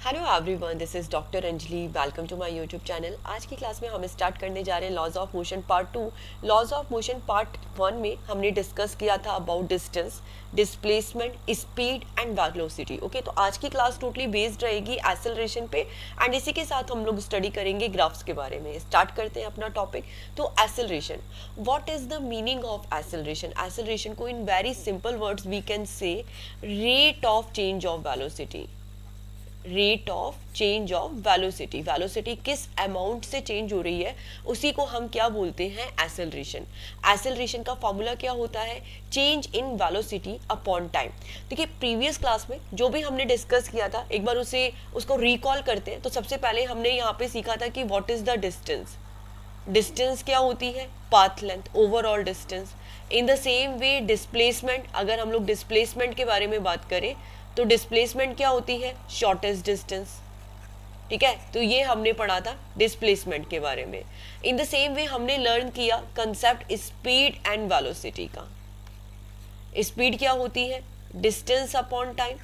Hello everyone, this is doctor Anjali. Welcome to my YouTube channel. आज की class में हम स्टार्ट करने जा रहे हैं laws of motion part 2। Laws of motion part 1 में हमने डिस्कस किया था about distance, displacement, speed and velocity. Okay, तो आज की क्लास टोटली बेस्ड रहेगी एक्सेलरेशन पे एंड इसी के साथ हम लोग स्टडी करेंगे ग्राफ्स के बारे में। स्टार्ट करते हैं अपना टॉपिक। तो acceleration, what is the meaning of acceleration? Acceleration को in very simple words we can say rate of change of velocity. Rate of change of velocity, velocity किस अमाउंट से चेंज हो रही है उसी को हम क्या बोलते हैं? एक्सेलरेशन। एक्सेलरेशन का फॉर्मूला क्या होता है? Change in velocity upon time. देखिए, प्रीवियस क्लास में जो भी हमने डिस्कस किया था एक बार उसको रिकॉल करते हैं। तो सबसे पहले हमने यहाँ पे सीखा था कि what is the distance. Distance क्या होती है? Path length, overall distance. In the same way displacement, अगर हम लोग डिस्प्लेसमेंट के बारे में बात करें तो डिस्प्लेसमेंट क्या होती है? Shortest distance. ठीक है, तो ये हमने पढ़ा था डिस्प्लेसमेंट के बारे में। इन द सेम वे हमने लर्न किया कंसेप्ट स्पीड एंड वेलोसिटी का। स्पीड क्या होती है? Distance upon time.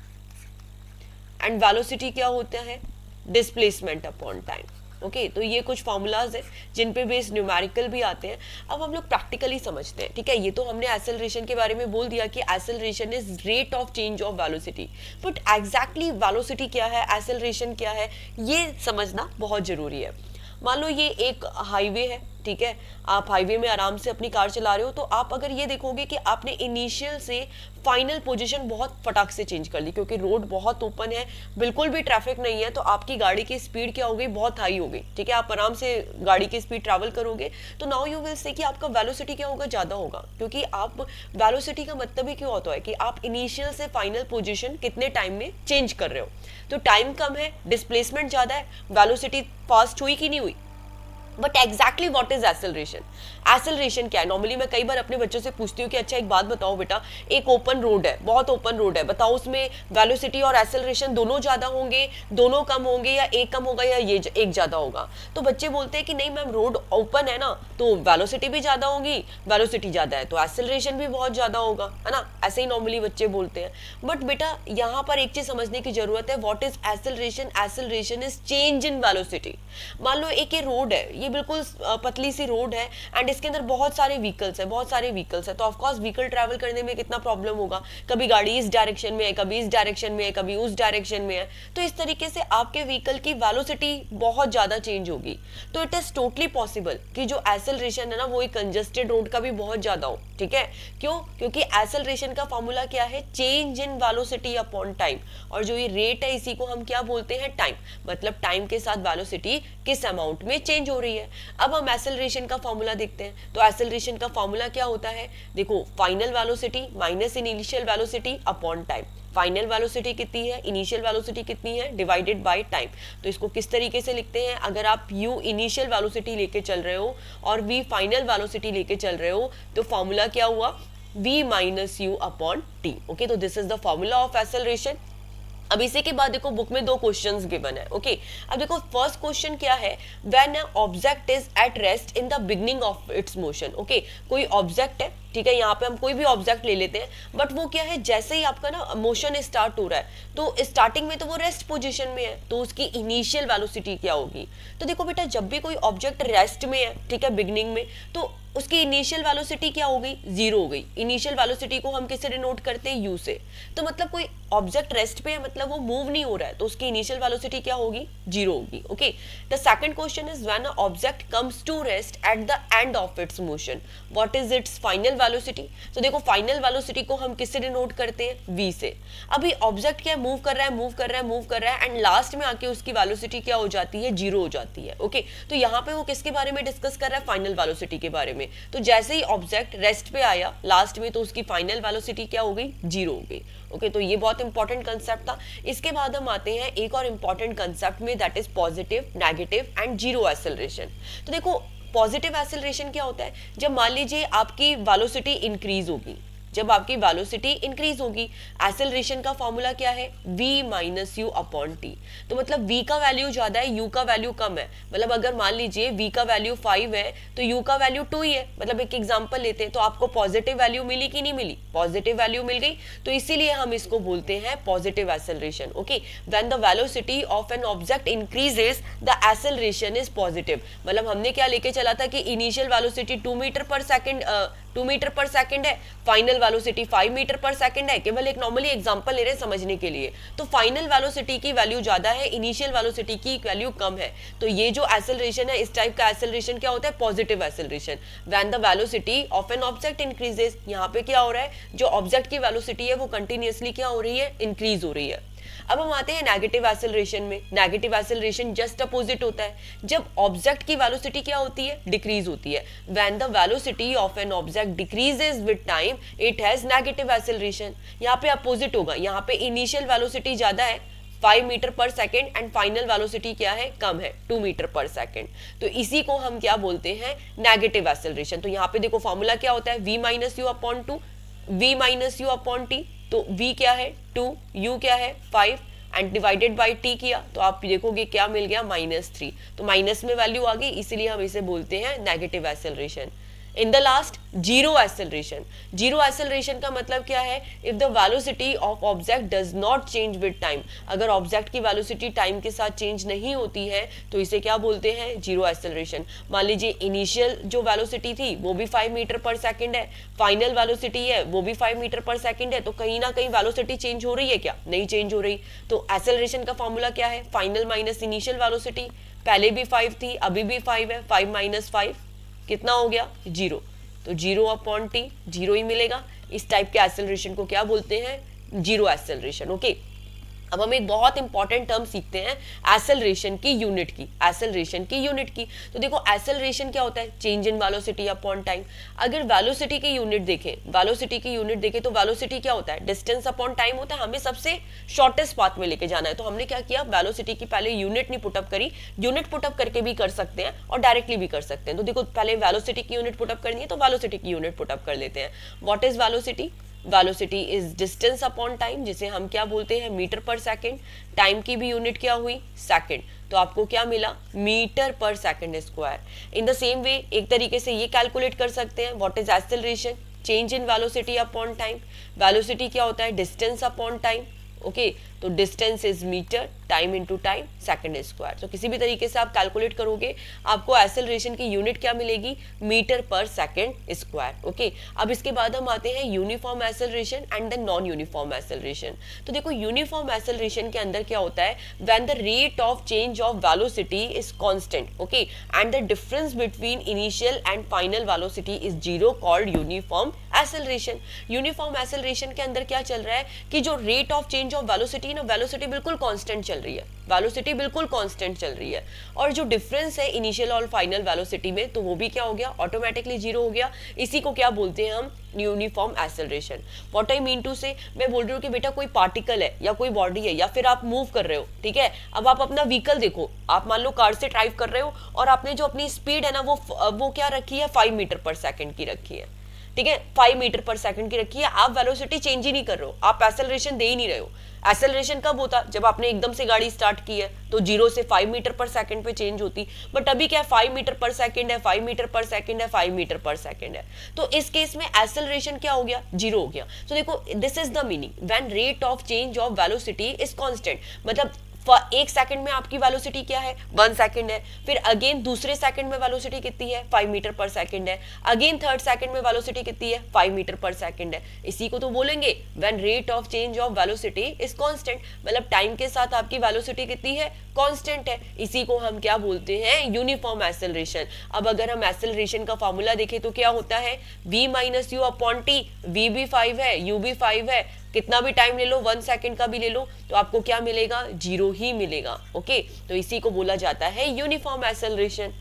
And velocity क्या होता है? Displacement upon time. ओके, तो ये कुछ फॉर्मूलाज है जिन पे बेस्ड न्यूमेरिकल भी आते हैं। अब हम लोग प्रैक्टिकली समझते हैं। ठीक है, ये तो हमने एक्सेलरेशन के बारे में बोल दिया कि acceleration is rate of change of velocity, but exactly velocity क्या है, एक्सेलरेशन क्या है, ये समझना बहुत जरूरी है। मान लो ये एक हाईवे है, ठीक है, आप हाईवे में आराम से अपनी कार चला रहे हो, तो आप अगर ये देखोगे कि आपने इनिशियल से फाइनल पोजीशन बहुत फटाक से चेंज कर ली क्योंकि रोड बहुत ओपन है, बिल्कुल भी ट्रैफिक नहीं है, तो आपकी गाड़ी की स्पीड क्या हो गई? बहुत हाई हो गई। ठीक है, आप आराम से गाड़ी की स्पीड ट्रैवल करोगे तो नाउ यू विल से कि आपका वेलोसिटी क्या होगा? ज्यादा होगा, क्योंकि आप वेलोसिटी का मतलब ही क्यों होता है कि आप इनिशियल से फाइनल पोजिशन कितने टाइम में चेंज कर रहे हो। तो टाइम कम है, डिस्प्लेसमेंट ज्यादा है, वेलोसिटी फास्ट हुई कि नहीं हुई? But exactly what is acceleration? Acceleration क्या है? नॉर्मली मैं कई बार अपने बच्चों से पूछती हूँ कि अच्छा एक बात बताओ बेटा, एक ओपन रोड है, बहुत ओपन रोड है, बताओ उसमें वेलोसिटी और एक्सेलरेशन दोनों ज्यादा होंगे, दोनों कम होंगे, या एक कम होगा या ये एक ज्यादा होगा? तो बच्चे बोलते हैं कि नहीं मैम, रोड ओपन है ना तो वेलोसिटी भी ज्यादा होगी, वेलोसिटी ज्यादा है तो एक्सेलरेशन भी बहुत ज्यादा होगा, है ना? ऐसे ही नॉर्मली बच्चे बोलते हैं। बट बेटा यहाँ पर एक चीज समझने की जरूरत है, what is acceleration? Acceleration is change in velocity. मान लो एक ये रोड है, ये बिल्कुल पतली सी रोड है एंड इसके अंदर बहुत सारे व्हीकल्स है, तो ऑफ कोर्स व्हीकल ट्रैवल करने में कितना प्रॉब्लम होगा? कभी गाड़ी इस डायरेक्शन में है, कभी इस डायरेक्शन में है, कभी उस डायरेक्शन में है, तो इस तरीके से आपके व्हीकल की वेलोसिटी बहुत ज्यादा चेंज होगी। तो इट इज टोटली पॉसिबल कि जो एक्सेलरेशन है ना वो एक कंजेस्टेड रोड का भी बहुत ज्यादा हो। ठीक है, क्यों? क्योंकि एक्सेलरेशन का फॉर्मूला क्या है? Change in velocity upon time. और जो ये रेट है इसी को हम क्या बोलते हैं? टाइम। मतलब टाइम के साथ वेलोसिटी किस अमाउंट में चेंज हो रही है। अब हम एक्सेलरेशन का फॉर्मूला देखते हैं। तो एक्सेलरेशन का फॉर्मूला क्या होता है? देखो, final velocity minus initial velocity upon time. Final velocity कितनी है, इनिशियल वेलोसिटी कितनी है, डिवाइडेड बाय टाइम। तो इसको किस तरीके से लिखते हैं? अगर आप u इनिशियल वेलोसिटी लेके चल रहे हो और v फाइनल वेलोसिटी लेके चल रहे हो तो फॉर्मूला क्या हुआ? v minus u upon t. Okay, तो this is the formula of acceleration. अब इसी के बाद देखो बुक में दो क्वेश्चंस गिवन है। ओके, अब देखो फर्स्ट क्वेश्चन क्या है? When a object is at rest in the beginning of its motion. Okay, कोई ऑब्जेक्ट है, ठीक है, यहाँ पे हम कोई भी ऑब्जेक्ट ले लेते हैं, बट वो क्या है, जैसे ही आपका ना मोशन स्टार्ट हो रहा है तो स्टार्टिंग में तो वो रेस्ट पोजीशन में है, तो उसकी इनिशियल वेलोसिटी क्या होगी? तो देखो बेटा, जब भी कोई ऑब्जेक्ट रेस्ट में है, ठीक है, बिगनिंग में, तो उसकी इनिशियल वेलोसिटी क्या हो गई? जीरो हो गई। इनिशियल वेलोसिटी को हम किससे डिनोट करते हैं? यू से। तो मतलब कोई ऑब्जेक्ट रेस्ट पे है, मतलब वो मूव नहीं हो रहा है, तो उसकी इनिशियल वेलोसिटी क्या होगी? जीरो होगी। Okay, the second question is when a object comes to rest at the end of its motion, what is its final velocity? तो देखो फाइनल वेलोसिटी को हम किससे डिनोट करते हैं? v से। अभी ऑब्जेक्ट क्या मूव कर रहा है एंड लास्ट में आके उसकी वेलोसिटी क्या हो जाती है? जीरो हो जाती है। ओके, तो यहाँ पे वो किसके बारे में डिस्कस कर रहा है? फाइनल वेलोसिटी के बारे में। तो जैसे ही ऑब्जेक्ट रेस्ट पे आया लास्ट में, तो उसकी फाइनल वेलोसिटी क्या हो गई? जीरो हो गई। ओके, तो ये बहुत इंपॉर्टेंट कंसेप्ट था। इसके बाद हम आते हैं एक और इंपॉर्टेंट कंसेप्ट में, that is positive, negative and zero acceleration. तो देखो पॉजिटिव एक्सेलरेशन क्या होता है? जब मान लीजिए आपकी वेलोसिटी इंक्रीज होगी, जब आपकी वेलोसिटी इंक्रीज होगी। एक्सेलरेशन का फॉर्मूला क्या है, v minus u upon T. तो मतलब v का वैल्यू ज्यादा है, u का वैल्यू कम है। मतलब अगर मान लीजिए v का वैल्यू 5 है तो u का वैल्यू 2 ही है। मतलब एक एग्जांपल लेते हैं, तो आपको पॉजिटिव वैल्यू मिली कि नहीं मिली, पॉजिटिव वैल्यू मिल गई, तो इसीलिए हम इसको बोलते हैं positive acceleration. Okay, when the velocity of an object increases the acceleration is positive. मतलब हमने क्या लेके चला था कि initial velocity 2 metre per second 2 metre per second है, final velocity 5 metre per second है। केवल एक नॉर्मली एग्जांपल ले रहे हैं समझने के लिए। तो फाइनल वेलोसिटी की वैल्यू ज्यादा है, इनिशियल वेलोसिटी की वैल्यू कम है, तो ये जो एक्सेलरेशन है, इस टाइप का एक्सेलरेशन क्या होता है, positive acceleration. When the velocity of an object increases, यहाँ पे क्या हो रहा है, जो ऑब्जेक्ट की वेलोसिटी है वो कंटिन्यूअसली क्या हो रही है, इंक्रीज हो रही है। अब हम आते हैं नेगेटिव एक्सेलरेशन में। नेगेटिव एक्सेलरेशन जस्ट अपोजिट होता है, जब ऑब्जेक्ट की वेलोसिटी क्या होती है, डिक्रीज होती है। When the velocity of an object decreases with time it has negative acceleration. यहाँ पे अपोजिट होगा, यहाँ पे इनिशियल वेलोसिटी ज्यादा है 5 मीटर पर सेकेंड एंड फाइनल वेलोसिटी क्या है, कम है 2 मीटर पर सेकेंड। तो इसी को हम क्या बोलते हैं, नेगेटिव एक्सेलरेशन। तो यहाँ पे देखो फॉर्मूला क्या होता है, v minus u upon 2, v minus u upon T. तो v क्या है 2, u क्या है 5 एंड डिवाइडेड बाय t किया तो आप देखोगे क्या मिल गया, -3। तो माइनस में वैल्यू आ गई, इसीलिए हम इसे बोलते हैं negative acceleration. In the last, zero acceleration. Zero acceleration का मतलब क्या है, if the velocity of object does not change with time. अगर ऑब्जेक्ट की वेलोसिटी टाइम के साथ चेंज नहीं होती है तो इसे क्या बोलते हैं, जीरो एक्सेलरेशन। मान लीजिए इनिशियल जो वेलोसिटी थी वो भी 5 मीटर पर सेकंड है, फाइनल वेलोसिटी है वो भी 5 मीटर पर सेकंड है, तो कहीं ना कहीं वेलोसिटी चेंज हो रही है क्या, नहीं चेंज हो रही। तो एक्सेलरेशन का फॉर्मूला क्या है, फाइनल माइनस इनिशियल वेलोसिटी। पहले भी 5 थी, अभी भी 5 है, 5 माइनस 5 कितना हो गया, 0। तो 0 अपॉन टी, 0 ही मिलेगा। इस टाइप के एक्सेलरेशन को क्या बोलते हैं, जीरो एक्सेलरेशन। ओके, अब हम एक बहुत इंपॉर्टेंट टर्म सीखते हैं, एक्सेलरेशन की यूनिट की। एक्सेलरेशन की यूनिट की, तो देखो एक्सेलरेशन क्या होता है, change in velocity upon time. अगर वेलोसिटी की यूनिट देखें, वेलोसिटी की यूनिट देखें तो वेलोसिटी क्या होता है, डिस्टेंस अपॉन टाइम होता है। हमें सबसे शॉर्टेस्ट पाथ में लेके जाना है, तो हमने क्या किया, वेलोसिटी की पहले यूनिट नहीं पुटअप करी। यूनिट पुटअप करके भी कर सकते हैं और डायरेक्टली भी कर सकते हैं। तो देखो पहले वेलोसिटी की यूनिट पुटअप करनी है तो वेलोसिटी की यूनिट पुटअप कर लेते हैं। What is velocity, velocity is distance upon time, जिसे हम क्या बोलते हैं, मीटर पर सेकंड। टाइम की भी यूनिट क्या हुई, सेकंड, तो आपको क्या मिला, metre per second square. In the same way एक तरीके से ये कैलकुलेट कर सकते हैं, what is acceleration, change in velocity upon time. Velocity क्या होता है, डिस्टेंस अपॉन टाइम। ओके, तो distance is metre, time into time, second square. तो किसी भी तरीके से आप कैलकुलेट करोगे आपको एक्सेलरेशन की यूनिट क्या मिलेगी, metre per second square. Okay, अब इसके बाद हम आते हैं uniform acceleration and the non uniform acceleration. तो देखो यूनिफॉर्म एक्सेलरेशन के अंदर क्या होता है, when the rate of change of velocity is constant, okay, and the difference between initial and final velocity is zero, called uniform acceleration. Uniform acceleration के अंदर क्या चल रहा है कि जो rate of change of velocity ना, वेलोसिटी बिल्कुल कांस्टेंट चल रही है, वेलोसिटी बिल्कुल कांस्टेंट चल रही है, और जो डिफरेंस है इनिशियल और फाइनल वेलोसिटी में, तो वो भी क्या हो गया, ऑटोमेटिकली जीरो हो गया। इसी को क्या बोलते हैं हम, uniform acceleration. What I mean to say, मैं बोल रही हूँ कि बेटा कोई पार्टिकल है या कोई बॉडी है या फिर आप मूव कर रहे हो, ठीक है। अब आप अपना व्हीकल देखो, आप मान लो कार से ड्राइव कर रहे हो और आपने जो अपनी स्पीड है ना वो क्या रखी है, 5 मीटर पर सेकंड की रखी है, ठीक है, 5 मीटर पर सेकंड की रखी है। आप वेलोसिटी चेंज ही नहीं कर रहे हो, आप एक्सेलरेशन दे ही नहीं रहे हो। एक्सेलरेशन कब होता, जब आपने एकदम से गाड़ी स्टार्ट की है तो 0 से 5 मीटर पर सेकंड पे चेंज होती, बट अभी क्या है, 5 मीटर पर सेकंड है, 5 मीटर पर सेकंड है, 5 मीटर पर सेकंड है, तो इस केस में एक्सेलरेशन क्या हो गया, जीरो हो गया। तो देखो this is the meaning when rate of change of velocity is constant. मतलब एक सेकंड में आपकी वेलोसिटी क्या है, 1 सेकंड है, फिर अगेन दूसरे सेकंड में वेलोसिटी कितनी है, 5 मीटर पर सेकंड है, अगेन थर्ड सेकंड में वेलोसिटी कितनी है, 5 मीटर पर सेकंड है। इसी को तो बोलेंगे when rate of change of velocity is constant, मतलब टाइम के साथ आपकी वेलोसिटी कितनी है, कांस्टेंट है। इसी को हम क्या बोलते हैं, यूनिफॉर्म एक्सेलरेशन। अब अगर हम एक्सेलरेशन का फॉर्मूला देखें तो क्या होता है, v minus u upon T. v भी 5 है, u भी 5 है, कितना भी टाइम ले लो, 1 सेकंड का भी ले लो, तो आपको क्या मिलेगा, जीरो ही मिलेगा। ओके, तो इसी को बोला जाता है यूनिफॉर्म एक्सेलरेशन।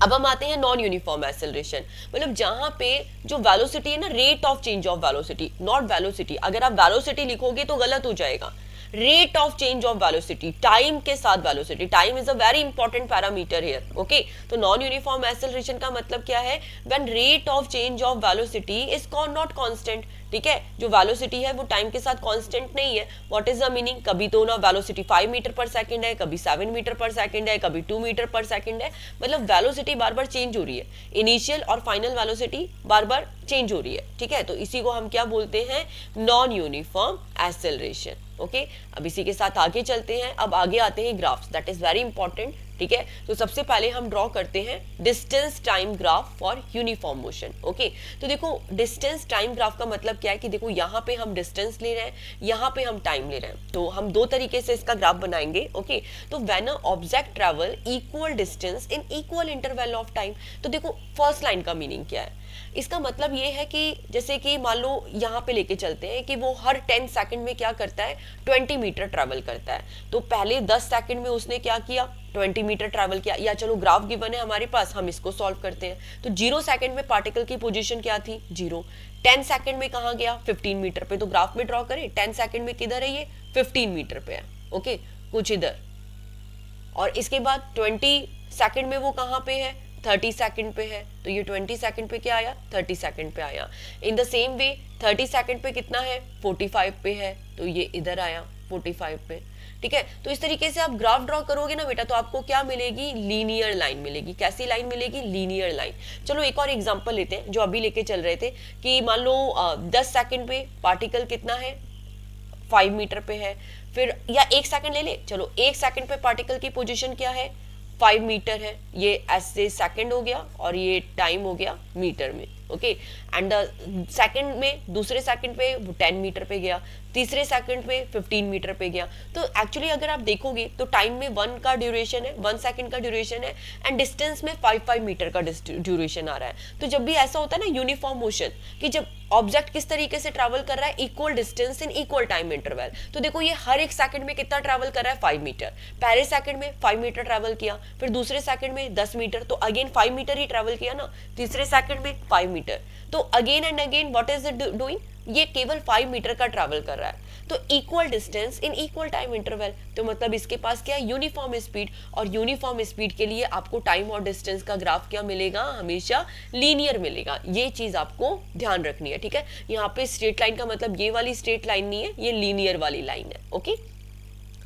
अब हम आते हैं नॉन यूनिफॉर्म एक्सेलरेशन, मतलब जहां पे जो वेलोसिटी है ना, rate of change of velocity, not velocity. अगर आप वेलोसिटी लिखोगे तो गलत हो जाएगा, rate of change of velocity, time के साथ velocity, time is a very important parameter here, okay. तो नॉन यूनिफॉर्म एक्सेलरेशन का मतलब क्या है, when rate of change of velocity is not constant, ठीक है, जो वेलोसिटी है वो टाइम के साथ कांस्टेंट नहीं है। व्हाट इज द मीनिंग, कभी तो ना वेलोसिटी 5 मीटर पर सेकंड है, कभी 7 मीटर पर सेकंड है, कभी 2 मीटर पर सेकंड है, मतलब वेलोसिटी बार बार चेंज हो रही है, इनिशियल और फाइनल वेलोसिटी बार बार चेंज हो रही है, ठीक है। तो इसी को हम क्या बोलते हैं, नॉन यूनिफॉर्म एक्सेलरेशन, ओके। अब इसी के साथ आगे चलते हैं, अब आगे आते हैं graphs, that is very important, ठीक है। तो सबसे पहले हम ड्रॉ करते हैं distance time graph for uniform motion, okay. तो देखो डिस्टेंस टाइम ग्राफ का मतलब क्या है कि देखो यहाँ पे हम डिस्टेंस ले रहे हैं, यहाँ पे हम टाइम ले रहे हैं, तो हम दो तरीके से इसका ग्राफ बनाएंगे, ओके। तो when a object travel equal distance in equal interval of time, तो देखो फर्स्ट लाइन का मीनिंग क्या है, इसका मतलब ये है कि जैसे कि मान लो यहाँ पे लेके चलते हैं कि वो हर 10 सेकंड में क्या करता है, 20 मीटर ट्रैवल करता है। तो पहले 10 सेकंड में उसने क्या किया, 20 मीटर ट्रैवल किया, या चलो ग्राफ गिवन है हमारे पास, हम इसको सॉल्व करते हैं। तो 0 सेकंड में पार्टिकल की पोजीशन क्या थी, 0। 10 सेकंड में कहाँ गया, 15 मीटर पे। तो ग्राफ में ड्रॉ करें, 10 सेकंड में किधर है, ये 15 मीटर पे है, ओके, कुछ इधर। और इसके बाद 20 सेकंड में वो कहाँ पे है, 30 सेकंड पे है, तो ये 20 सेकंड पे क्या आया, 30 सेकंड पे आया। इन द सेम वे 30 सेकंड पे कितना है, 45 पे है, तो ये इधर आया 45 पे, ठीक है। तो इस तरीके से आप ग्राफ ड्रॉ करोगे ना बेटा, तो आपको क्या मिलेगी, लीनियर लाइन मिलेगी। कैसी लाइन मिलेगी, लीनियर लाइन। चलो एक और एग्जांपल लेते हैं जो अभी लेके चल रहे थे कि मान लो 10 सेकंड पे पार्टिकल कितना है, 5 मीटर पे है। फिर या 1 सेकंड ले ले, चलो 1 सेकंड पे पार्टिकल की पोजीशन क्या है, 5 मीटर है, ये ऐसे सेकंड हो गया और ये टाइम हो गया मीटर में, ओके। एंड सेकंड में दूसरे सेकंड पे वो 10 मीटर पे गया, तीसरे सेकंड पे 15 मीटर पे गया। तो एक्चुअली अगर आप देखोगे तो टाइम में 1 का ड्यूरेशन है, 1 सेकंड का ड्यूरेशन है, एंड डिस्टेंस में 5 मीटर का ड्यूरेशन आ रहा है। तो जब भी ऐसा होता है ना यूनिफॉर्म मोशन, कि जब ऑब्जेक्ट किस तरीके से ट्रैवल कर रहा है, equal distance in equal time interval, तो देखो ये हर एक सेकंड में कितना ट्रैवल कर रहा है, 5 मीटर। पहले सेकंड में 5 मीटर ट्रैवल किया, फिर दूसरे सेकंड में 10 मीटर, तो अगेन 5 मीटर ही ट्रैवल किया ना, तीसरे सेकंड में 5 मीटर, तो again and again what is it doing, ये केवल 5 मीटर का ट्रैवल कर रहा है। तो equal distance in equal time interval, तो मतलब इसके पास क्या है, यूनिफॉर्म स्पीड। और यूनिफॉर्म स्पीड के लिए आपको टाइम और डिस्टेंस का ग्राफ क्या मिलेगा, हमेशा लीनियर मिलेगा। ये चीज आपको ध्यान रखनी है, ठीक है। यहाँ पे स्ट्रेट लाइन का मतलब ये वाली स्ट्रेट लाइन नहीं है, ये लीनियर वाली लाइन है, ओके।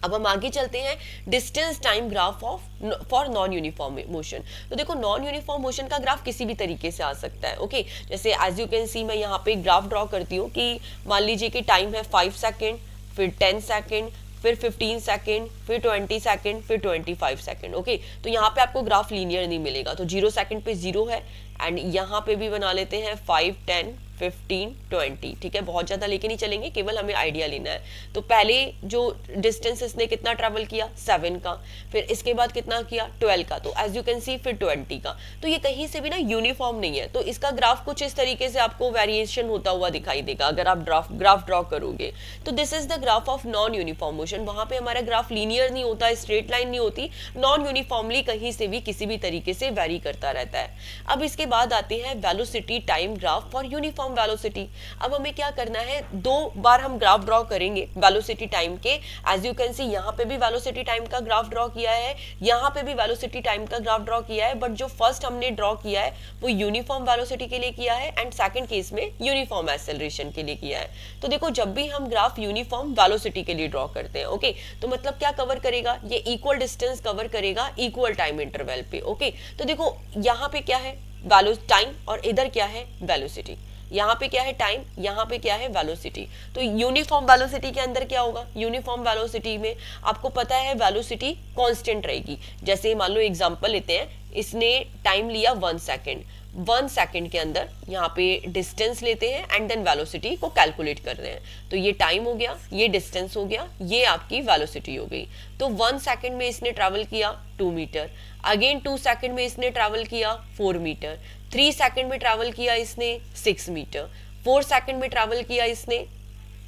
अब हम आगे चलते हैं distance time graph of for non uniform motion. तो देखो नॉन यूनिफॉर्म मोशन का ग्राफ किसी भी तरीके से आ सकता है, ओके। जैसे एज यू कैन सी, मैं यहाँ पे ग्राफ ड्रॉ करती हूँ कि मान लीजिए कि टाइम है 5 सेकेंड, फिर 10 सेकेंड, फिर 15 सेकेंड, फिर 20 सेकेंड, फिर 25 सेकेंड, ओके। तो यहाँ पे आपको ग्राफ लीनियर नहीं मिलेगा, तो 0 सेकेंड पे 0 है, एंड यहाँ पे भी बना लेते हैं 5, 10, 15, 20, ठीक है। बहुत ज्यादा लेके नहीं चलेंगे, केवल हमें आइडिया लेना है। तो पहले जो डिस्टेंस इसने कितना ट्रैवल किया, 7 का, फिर इसके बाद कितना किया, 12 का, तो एज यू कैन सी फिर 20 का। तो ये कहीं से भी ना यूनिफॉर्म नहीं है, तो इसका ग्राफ कुछ इस तरीके से आपको वेरिएशन होता हुआ दिखाई देगा अगर आप ग्राफ ड्रॉ करोगे। तो this is the graph of non uniform motion. वहां पे हमारा ग्राफ लीनियर नहीं होता, स्ट्रेट लाइन नहीं होती, नॉन यूनिफॉर्मली कहीं से भी किसी भी तरीके से वेरी करता रहता है। अब इसके बाद आते हैं velocity time graph for uniform velocity. अब हमें क्या करना है, 2 बार हम ग्राफ ड्रॉ करेंगे वेलोसिटी टाइम के। एज यू कैन सी यहाँ पे भी वेलोसिटी टाइम का ग्राफ ड्रॉ किया है, यहाँ पे भी वेलोसिटी टाइम का ग्राफ ड्रॉ किया है, बट जो फर्स्ट हमने ड्रॉ किया है वो यूनिफॉर्म वेलोसिटी के लिए किया है, एंड सेकंड केस में यूनिफॉर्म एक्सेलरेशन के लिए किया है। तो देखो जब भी हम ग्राफ यूनिफॉर्म वेलोसिटी के लिए ड्रॉ करते हैं, ओके, तो मतलब क्या कवर करेगा, ये इक्वल डिस्टेंस कवर करेगा इक्वल टाइम इंटरवल पे, ओके। तो देखो यहाँ पे क्या है, टाइम, और इधर क्या है, वेलोसिटी। यहाँ पे क्या है, टाइम, यहाँ पे क्या है, वेलोसिटी। तो यूनिफॉर्म वेलोसिटी के अंदर क्या होगा, यूनिफॉर्म वेलोसिटी में आपको पता है वेलोसिटी कांस्टेंट रहेगी। जैसे मान लो एग्जांपल लेते हैं, इसने टाइम लिया 1 सेकेंड, 1 सेकेंड के अंदर यहाँ पे डिस्टेंस लेते हैं एंड देन वेलोसिटी को कैलकुलेट कर रहे हैं। तो ये टाइम हो गया, ये डिस्टेंस हो गया, ये आपकी वेलोसिटी हो गई। तो 1 सेकेंड में इसने ट्रैवल किया 2 मीटर, अगेन 2 सेकेंड में इसने ट्रैवल किया 4 मीटर, 3 सेकेंड में ट्रैवल किया इसने 6 मीटर, 4 सेकेंड में ट्रैवल किया इसने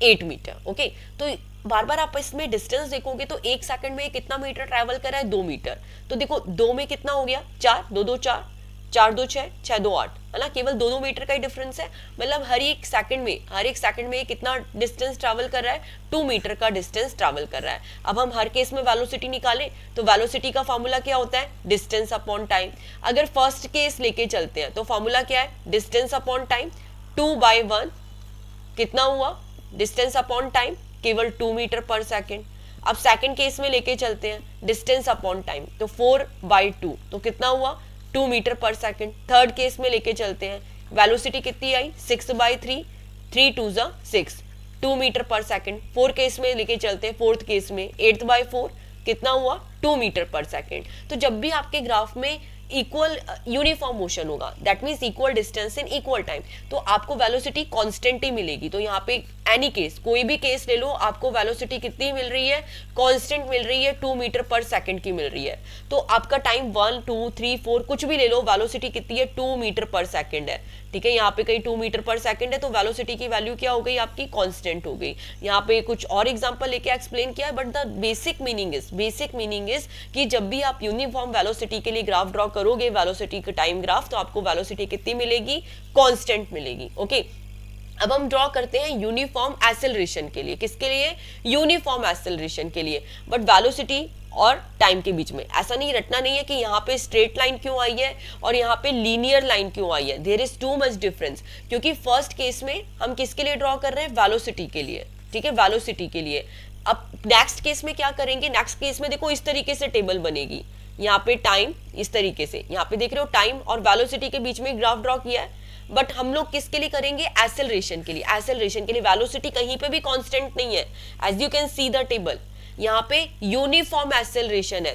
8 मीटर, ओके। तो बार बार आप इसमें डिस्टेंस देखोगे तो 1 सेकेंड में कितना मीटर ट्रैवल कर रहा है, 2 मीटर। तो देखो 2 में कितना हो गया, 4, 2 2 4, 4 2 6, 6 2 8, है ना, केवल 2 मीटर का ही डिफरेंस है, मतलब हर एक सेकंड में कितना डिस्टेंस ट्रैवल कर रहा है, 2 मीटर का डिस्टेंस ट्रैवल कर रहा है। अब हम हर केस में वेलोसिटी निकालें तो वेलोसिटी का फॉर्मूला क्या होता है, डिस्टेंस अपॉन टाइम। अगर फर्स्ट केस लेके चलते हैं तो फॉर्मूला क्या है, डिस्टेंस अपॉन टाइम, 2/1 कितना हुआ, डिस्टेंस अपॉन टाइम केवल 2 मीटर पर सेकेंड। अब सेकंड केस में लेके चलते हैं, डिस्टेंस अपॉन टाइम, तो 4/2 तो कितना हुआ, 2 मीटर पर सेकेंड। थर्ड केस में लेके चलते हैं, वेलोसिटी कितनी आई, 6/3, 3 2 6, 2 मीटर पर सेकेंड। फोर्थ केस में लेके चलते हैं, फोर्थ केस में 8/4 कितना हुआ, 2 मीटर पर सेकेंड। तो जब भी आपके ग्राफ में इक्वल यूनिफॉर्म मोशन होगा, that means equal distance in equal time, तो आपको वेलोसिटी कांस्टेंट ही मिलेगी। तो यहाँ पे एनी केस, कोई भी केस ले लो, आपको वेलोसिटी कितनी मिल रही है, कांस्टेंट मिल रही है, 2 मीटर पर सेकंड की मिल रही है। तो आपका टाइम 1 2 3 4 कुछ भी ले लो, वेलोसिटी कितनी है, 2 मीटर पर सेकंड है, ठीक है। यहाँ पे कहीं 2 मीटर पर सेकंड है तो वेलोसिटी की वैल्यू क्या हो गई, आपकी कांस्टेंट हो गई। यहाँ पे कुछ और एग्जांपल लेके एक्सप्लेन किया है, but the basic meaning is कि जब भी आप यूनिफॉर्म वेलोसिटी के लिए ग्राफ ड्रॉ करोगे, वेलोसिटी का टाइम ग्राफ, तो आपको वेलोसिटी कितनी मिलेगी, कांस्टेंट मिलेगी। ओके, अब हम ड्रॉ करते हैं यूनिफॉर्म एक्सेलरेशन के लिए, किसके लिए, यूनिफॉर्म एक्सेलरेशन के लिए, बट वेलोसिटी और टाइम के बीच में ऐसा नहीं रटना नहीं है कि यहाँ पे स्ट्रेट लाइन क्यों आई है और यहाँ पे लीनियर लाइन क्यों आई है, there is too much difference. क्योंकि फर्स्ट केस में हम किसके लिए ड्रॉ कर रहे हैं, वेलोसिटी के लिए, ठीक है, वेलोसिटी के लिए। अब नेक्स्ट केस में क्या करेंगे, नेक्स्ट केस में देखो इस तरीके से टेबल बनेगी, यहाँ पे टाइम इस तरीके से, यहाँ पे देख रहे हो टाइम और वेलोसिटी के बीच में ग्राफ ड्रॉ किया है, बट हम लोग किसके लिए करेंगे, एक्सेलरेशन के लिए। एक्सेलरेशन के लिए वेलोसिटी कहीं पे भी कांस्टेंट नहीं है, as you can see the table, यहाँ पे यूनिफॉर्म एक्सेलरेशन है,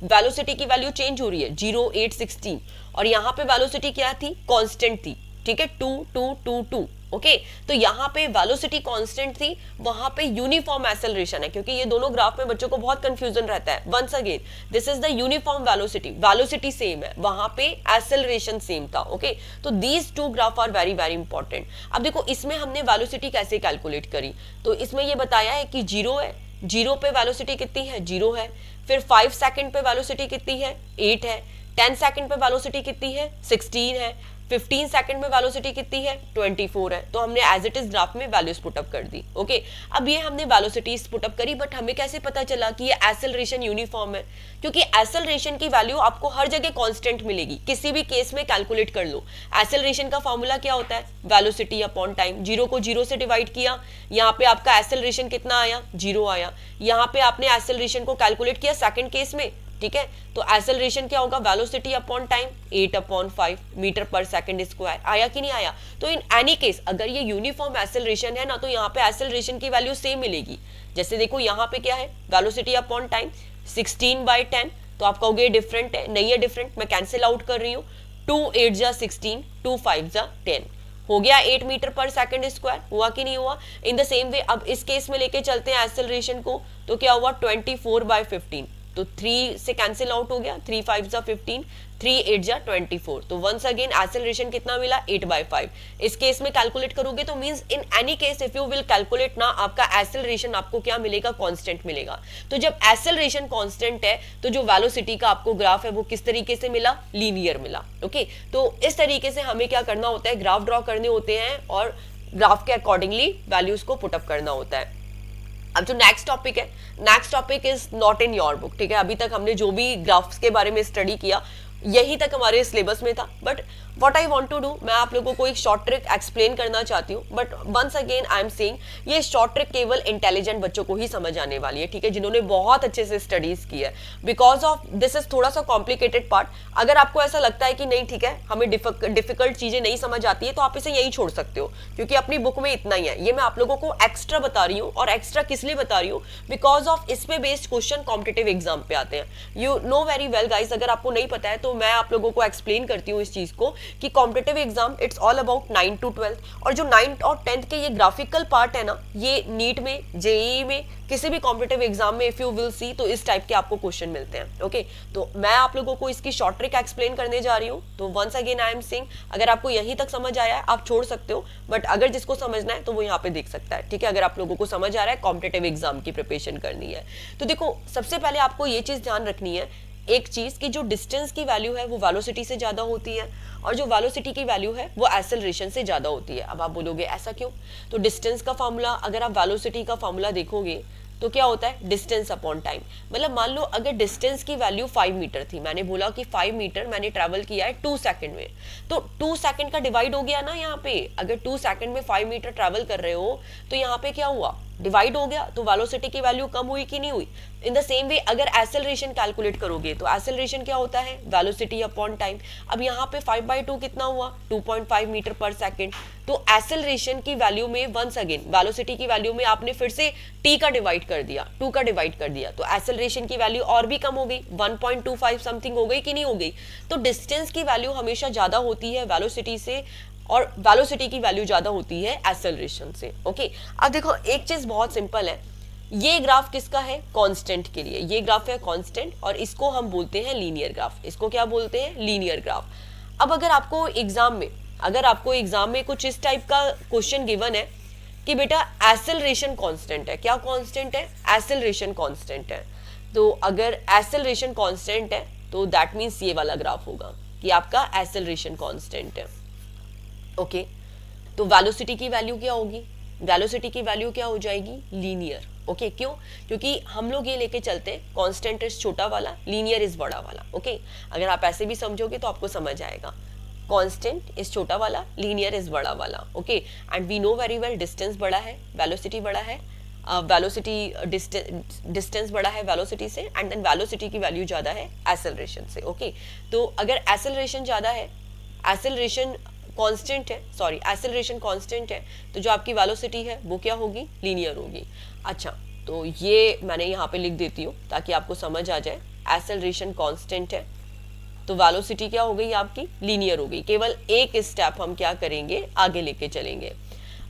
वेलोसिटी की वैल्यू चेंज हो रही है, 0 8 16, और यहाँ पे वेलोसिटी क्या थी, कांस्टेंट थी, ठीक है, 2 2 2 2। ओके, तो यहाँ पे वेलोसिटी कांस्टेंट थी, वहां पे यूनिफॉर्म एक्सेलरेशन है, क्योंकि ये दोनों ग्राफ में बच्चों को बहुत कंफ्यूजन रहता है। Once again this is the uniform velocity same है, वहां पे एक्सेलरेशन सेम था। ओके, तो these two graph are very very important. अब देखो इसमें हमने वेलोसिटी कैसे कैलकुलेट करी, तो इसमें ये बताया है कि 0 है, 0 पे वेलोसिटी कितनी है, 0 है, फिर 5 सेकंड पे वेलोसिटी कितनी है, 8 है, 10 सेकंड पे वेलोसिटी कितनी है, 16 है, 15 सेकंड में वेलोसिटी कितनी है, 24 है। तो हमने एज इट इज ग्राफ में वैल्यूज पुटअप कर दी। ओके, अब ये हमने वेलोसिटीज पुटअप करी, बट हमें कैसे पता चला कि ये एक्सेलरेशन यूनिफॉर्म है, क्योंकि एक्सेलरेशन की वैल्यू आपको हर जगह कांस्टेंट मिलेगी, किसी भी केस में कैलकुलेट कर लो। एक्सेलरेशन का फॉर्मूला क्या होता है, वेलोसिटी अपॉन टाइम, 0 को 0 से डिवाइड किया, यहाँ पे आपका एक्सेलरेशन कितना आया, 0 आया। यहाँ पे आपने एक्सेलरेशन को कैलकुलेट किया सेकंड केस में, ठीक है, तो एक्सेलरेशन क्या होगा, velocity upon time 8/5 metre per second square, आया कि नहीं आया। तो इन एनी केस अगर ये यूनिफॉर्म एक्सेलरेशन है ना, तो यहाँ पे एक्सेलरेशन की वैल्यू सेम मिलेगी। जैसे देखो यहाँ पे क्या है, वेलोसिटी अपॉन टाइम 16/10, तो आप कहोगे डिफरेंट है, नहीं है डिफरेंट, मैं कैंसिल आउट कर रही हूँ, 2 8 16, 2 5 10, हो गया 8 मीटर पर सेकंड स्क्वायर, हुआ कि नहीं हुआ। इन द सेम वे अब इस केस में लेके चलते हैं एक्सेलरेशन को, तो क्या हुआ 24/15, तो 3 से कैंसिल आउट हो गया, 3 5 15, 3 8 24, तो वंस अगेन एक्सेलरेशन कितना मिला, 8/5। इस केस में कैलकुलेट करोगे तो means in any case if you will calculate ना, आपका एक्सेलरेशन आपको क्या मिलेगा, कांस्टेंट मिलेगा। तो जब एक्सेलरेशन कांस्टेंट है तो जो वेलोसिटी का आपको ग्राफ है वो किस तरीके से मिला, लीनियर मिला। ओके, तो इस तरीके से हमें क्या करना होता है, ग्राफ ड्रॉ करने होते हैं और ग्राफ के अकॉर्डिंगली वैल्यूज को पुटअप करना होता है। अब जो next topic is not in your book, ठीक है। अभी तक हमने जो भी ग्राफ्स के बारे में स्टडी किया यही तक हमारे सिलेबस में था, but what I want to do, मैं आप लोगों को एक शॉर्ट ट्रिक एक्सप्लेन करना चाहती हूँ, but once again I am saying ये शॉर्ट ट्रिक केवल इंटेलिजेंट बच्चों को ही समझ आने वाली है, ठीक है, जिन्होंने बहुत अच्छे से स्टडीज की है। बिकॉज ऑफ दिस इज थोड़ा सा कॉम्प्लिकेटेड पार्ट। अगर आपको ऐसा लगता है कि नहीं ठीक है हमें डिफिकल्ट चीजें नहीं समझ आती है, तो आप इसे यही छोड़ सकते हो, क्योंकि अपनी बुक में इतना ही है। ये मैं आप लोगों को एक्स्ट्रा बता रही हूँ, और एक्स्ट्रा किस लिए बता रही हूँ, बिकॉज ऑफ इस पे बेस्ड क्वेश्चन कॉम्पिटिटिव एग्जाम पे आते हैं। You know very well guys, अगर आपको नहीं पता है तो मैं आप लोगों को एक्सप्लेन करती हूँ इस चीज को कि competitive exam it's all about 9 to 12, और जो 9th और 10th के ये ग्राफिकल पार्ट है ना, ये नीट में, जेईई में, किसी भी कॉम्पिटिटिव एग्जाम में इफ यू विल सी तो इस टाइप के आपको क्वेश्चन मिलते हैं। ओके, तो मैं आप लोगों को इसकी शॉर्ट ट्रिक एक्सप्लेन करने जा रही हूँ। तो once again I am saying, अगर आपको यहीं तक समझ आया है आप छोड़ सकते हो, बट अगर जिसको समझना है तो वो यहाँ पे देख सकता है, ठीक है। अगर आप लोगों को समझ आ रहा है कॉम्पिटिटिव एग्जाम की प्रिपरेशन करनी है, तो देखो सबसे पहले आपको ये चीज ध्यान रखनी है एक चीज कि जो डिस्टेंस की वैल्यू है वो वेलोसिटी से ज्यादा होती है और जो वेलोसिटी की वैल्यू है वो एक्सेलरेशन से ज्यादा होती है। अब आप बोलोगे ऐसा क्यों? तो डिस्टेंस का फॉर्मूला अगर आप वेलोसिटी का फॉर्मूला देखोगे तो क्या होता है, डिस्टेंस अपॉन टाइम। मतलब मान लो अगर डिस्टेंस की वैल्यू 5 मीटर थी, मैंने बोला कि 5 मीटर मैंने ट्रैवल किया है 2 सेकंड में, तो 2 सेकंड का डिवाइड हो गया ना यहाँ पे। अगर 2 सेकंड में 5 मीटर ट्रैवल कर रहे हो तो यहाँ पे क्या हुआ, डिवाइड हो गया, तो वेलोसिटी की वैल्यू कम हुई कि नहीं हुई? इन द सेम वे अगर एक्सेलरेशन कैलकुलेट करोगे तो एक्सेलरेशन क्या होता है, वेलोसिटी अपॉन टाइम। अब यहाँ पे 5/2 कितना हुआ, 2.5 मीटर पर सेकेंड। तो एक्सेलरेशन की वैल्यू में वंस अगेन वेलोसिटी की वैल्यू में आपने फिर से t का डिवाइड कर दिया, 2 का डिवाइड कर दिया, तो एक्सेलरेशन की वैल्यू और भी कम हो गई, 1.25 समथिंग हो गई कि नहीं हो गई? तो डिस्टेंस की वैल्यू हमेशा ज्यादा होती है वेलोसिटी से और वेलोसिटी की वैल्यू ज्यादा होती है एक्सेलरेशन से। ओके, अब देखो एक चीज बहुत सिंपल है, ये ग्राफ किसका है, कांस्टेंट के लिए। ये ग्राफ है कांस्टेंट और इसको हम बोलते हैं लीनियर ग्राफ। इसको क्या बोलते हैं, लीनियर ग्राफ। अब अगर आपको एग्जाम में कुछ इस टाइप का क्वेश्चन गिवन है कि बेटा एक्सेलरेशन कांस्टेंट है, क्या कांस्टेंट है, एक्सेलरेशन कांस्टेंट है, तो अगर एक्सेलरेशन कांस्टेंट है तो दैट मींस ये वाला ग्राफ होगा कि आपका एक्सेलरेशन कांस्टेंट है। ओके, तो वेलोसिटी की वैल्यू क्या होगी, वेलोसिटी की वैल्यू क्या हो जाएगी, लीनियर। ओके, क्यों? क्योंकि हम लोग ये लेके चलते हैं कांस्टेंट इज छोटा वाला, लीनियर इज बड़ा वाला। ओके, अगर आप ऐसे भी समझोगे तो आपको समझ आएगा, कांस्टेंट इज छोटा वाला, लीनियर इज बड़ा वाला। Okay, and we know very well distance बड़ा है, वेलोसिटी बड़ा है, वेलोसिटी डिस्टेंस बड़ा है वेलोसिटी से, एंड देन वेलोसिटी की वैल्यू ज्यादा है एक्सेलरेशन से। ओके, तो अगर एक्सेलरेशन ज्यादा है, एक्सेलरेशन कांस्टेंट है, सॉरी एक्सेलरेशन कांस्टेंट है, तो जो आपकी वेलोसिटी है वो क्या होगी, लीनियर होगी। अच्छा, तो ये मैंने यहाँ पे लिख देती हूँ ताकि आपको समझ आ जाए, एक्सेलरेशन कांस्टेंट है तो वेलोसिटी क्या हो गई आपकी, लीनियर हो गई। केवल एक स्टेप हम क्या करेंगे, आगे लेके चलेंगे।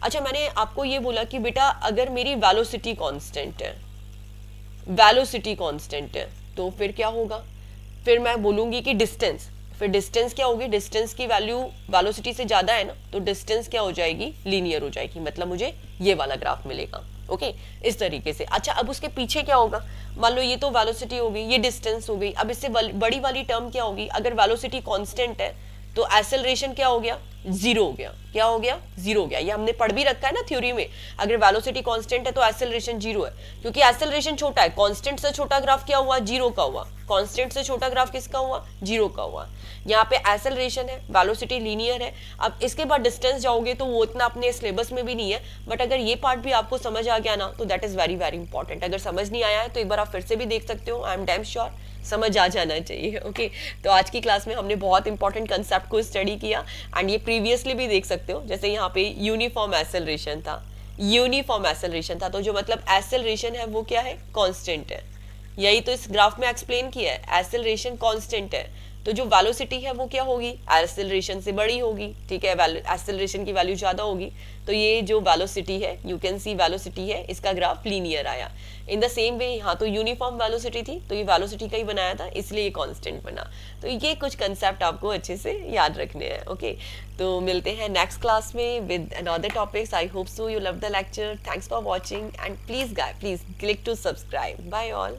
अच्छा, मैंने आपको ये बोला कि बेटा अगर मेरी वेलोसिटी कांस्टेंट है, वेलोसिटी कांस्टेंट है तो फिर क्या होगा, फिर मैं बोलूंगी कि डिस्टेंस, फिर डिस्टेंस क्या होगी, डिस्टेंस की वैल्यू वेलोसिटी से ज्यादा है ना, तो डिस्टेंस क्या हो जाएगी, लीनियर हो जाएगी, मतलब मुझे ये वाला ग्राफ मिलेगा। ओके, इस तरीके से। अच्छा, अब उसके पीछे क्या होगा, मान लो ये तो वेलोसिटी हो गई, ये डिस्टेंस हो गई, अब इससे बड़ी वाली टर्म क्या होगी, अगर वेलोसिटी कांस्टेंट है तो एक्सेलरेशन क्या हो गया, जीरो हो गया। क्या हो गया, जीरो हो गया। ये हमने पढ़ भी रखा है ना थ्योरी में, अगर वेलोसिटी कांस्टेंट है तो एक्सेलरेशन जीरो है, क्योंकि एक्सेलरेशन छोटा है। कांस्टेंट से छोटा ग्राफ क्या हुआ, जीरो का हुआ। कांस्टेंट से छोटा ग्राफ किसका हुआ, जीरो का हुआ। यहाँ पे एक्सेलरेशन है, वेलोसिटी लीनियर है। अब इसके बाद डिस्टेंस जाओगे तो वो इतना अपने सिलेबस में भी नहीं है, बट अगर ये पार्ट भी आपको समझ आ गया ना तो that is very very important. अगर समझ नहीं आया है तो एक बार आप फिर से भी देख सकते हो, आई एम डैम श्योर समझ आ जाना चाहिए। ओके, तो आज की क्लास में हमने बहुत इंपॉर्टेंट कंसेप्ट को स्टडी किया एंड ये प्रीवियसली भी देख सकते हो, जैसे यहाँ पे यूनिफॉर्म एक्सेलरेशन था, यूनिफॉर्म एक्सेलरेशन था, तो जो मतलब एक्सेलरेशन है वो क्या है, कांस्टेंट है। यही तो इस ग्राफ में एक्सप्लेन किया है, एक्सेलरेशन कांस्टेंट है, तो जो वेलोसिटी है वो क्या होगी, एक्सेलरेशन से बड़ी होगी। ठीक है, एक्सेलरेशन की वैल्यू ज्यादा होगी, तो ये जो वेलोसिटी है, यू कैन सी वेलोसिटी है, इसका ग्राफ लीनियर आया। इन द सेम वे यहाँ तो यूनिफॉर्म वेलोसिटी थी, तो ये वेलोसिटी का ही बनाया था, इसलिए ये कांस्टेंट बना। तो ये कुछ कंसेप्ट आपको अच्छे से याद रखने हैं। ओके, तो मिलते हैं नेक्स्ट क्लास में with another topics. I hope so you love the lecture. Thanks for watching and please click to subscribe. Bye all.